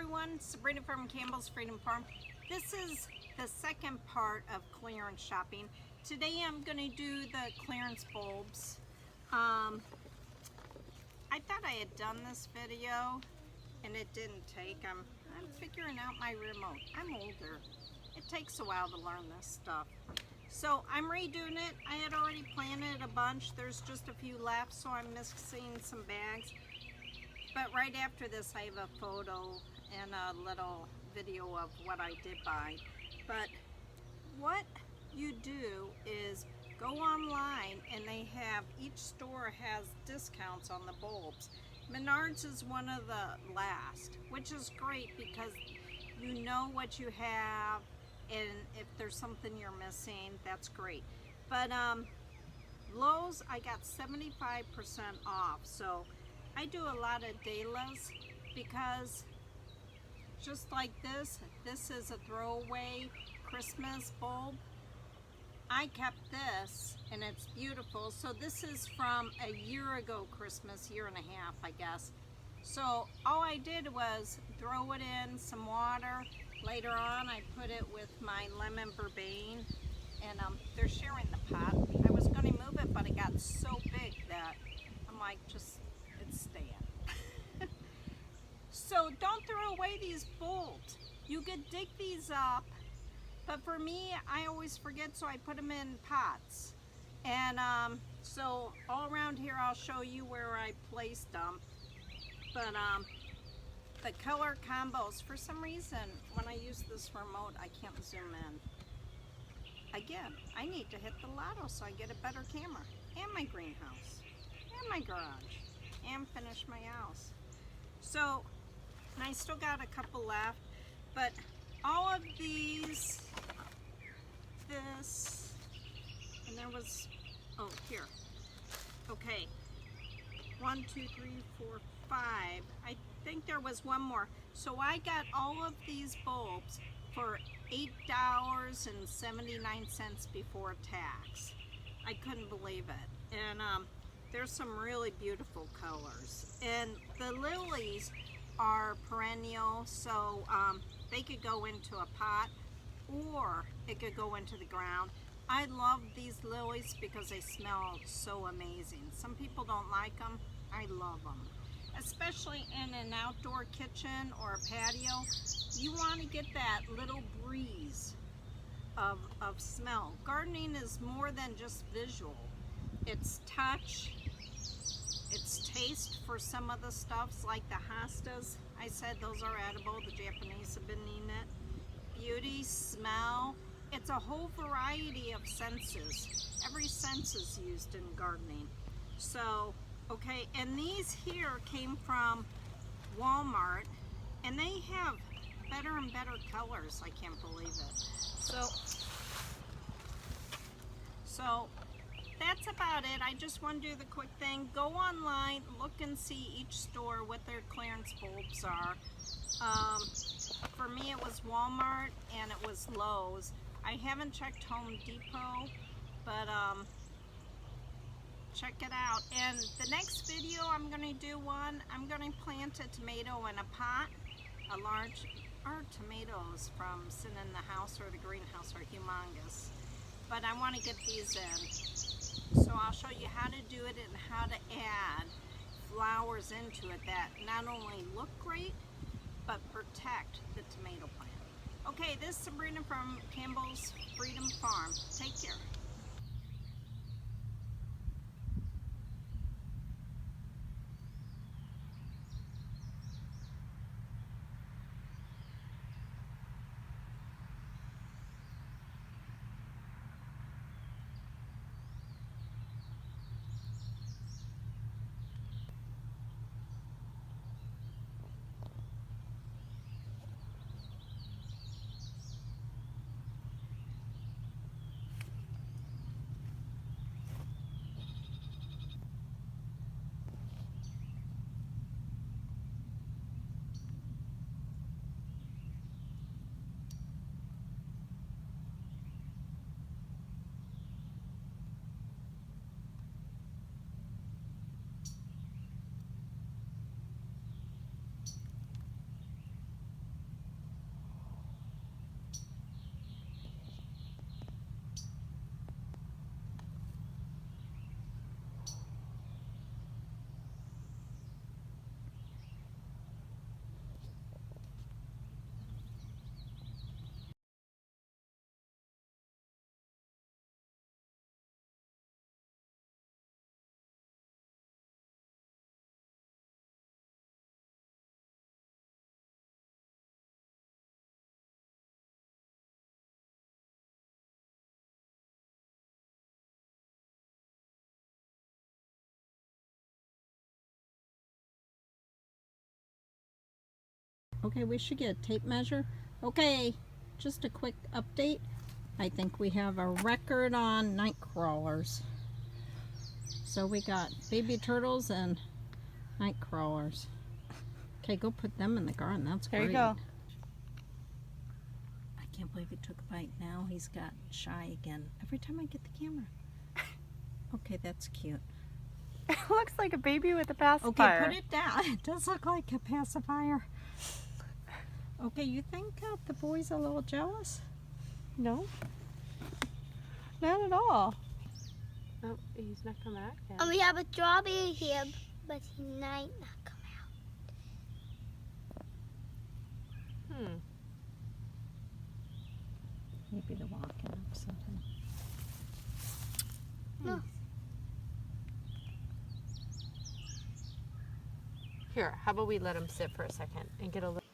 everyone, Sabrina from Campbell's Freedom Farm. This is the second part of clearance shopping. Today I'm going to do the clearance bulbs. I thought I had done this video and it didn't take. I'm figuring out my remote. I'm older. It takes a while to learn this stuff. So I'm redoing it. I had already planted a bunch. There's just a few left, so I'm mixing some bags. But right after this, I have a photo and a little video of what I did buy. But what you do is go online, and they have, each store has discounts on the bulbs. Menards is one of the last, which is great because you know what you have, and if there's something you're missing, that's great. But Lowe's, I got 75% off, so I do a lot of Dalas because just like this is a throwaway Christmas bulb. I kept this and it's beautiful. So this is from a year ago Christmas, year and a half, I guess. So all I did was throw it in some water. Later on I put it with my lemon verbane, and they're sharing the pot. I was going to move it, but it got so big that I'm like, just it's staying. So don't throw away these bulbs. You could dig these up, but for me, I always forget, so I put them in pots. And so all around here, I'll show you where I placed them. But the color combos, for some reason, when I use this remote, I can't zoom in. Again, I need to hit the lotto so I get a better camera, and my greenhouse, and my garage, and finish my house. So, and I still got a couple left, but all of these, this, and there was, oh, here. Okay, 1, 2, 3, 4, 5. I think there was one more. So I got all of these bulbs for $8.79 before tax. I couldn't believe it. And there's some really beautiful colors. And the lilies are perennial, so they could go into a pot or it could go into the ground. I love these lilies because they smell so amazing. Some people don't like them. I love them. Especially in an outdoor kitchen or a patio, you want to get that little breeze of smell. Gardening is more than just visual. It's touch, it's taste for some of the stuffs, like the hostas. I said those are edible. The Japanese have been eating it. Beauty, smell. It's a whole variety of senses. Every sense is used in gardening. So, okay, and these here came from Walmart, and they have better and better colors. I can't believe it. So that's about it. I just want to do the quick thing. Go online, look and see each store what their clearance bulbs are. For me it was Walmart and it was Lowe's. I haven't checked Home Depot, but check it out. And the next video I'm going to do I'm going to plant a tomato in a pot. Our tomatoes from sitting in the house or the greenhouse are humongous. But I want to get these in. So I'll show you how to do it and how to add flowers into it that not only look great, but protect the tomato plant. Okay, this is Sabrina from Campbell's Freedom Farm. Take care. Okay, we should get a tape measure. Okay, just a quick update. I think we have a record on night crawlers. So we got baby turtles and night crawlers. Okay, go put them in the garden. That's great. There you go. I can't believe he took a bite. Now he's got shy again. Every time I get the camera. Okay, that's cute. It looks like a baby with a pacifier. Okay, put it down. It does look like a pacifier. Okay, you think the boy's a little jealous? No. Not at all. Oh, he's not coming out yet. And we have a strawberry here, but he might not come out. Maybe the walking upset him. No. Here, how about we let him sit for a second and get a little...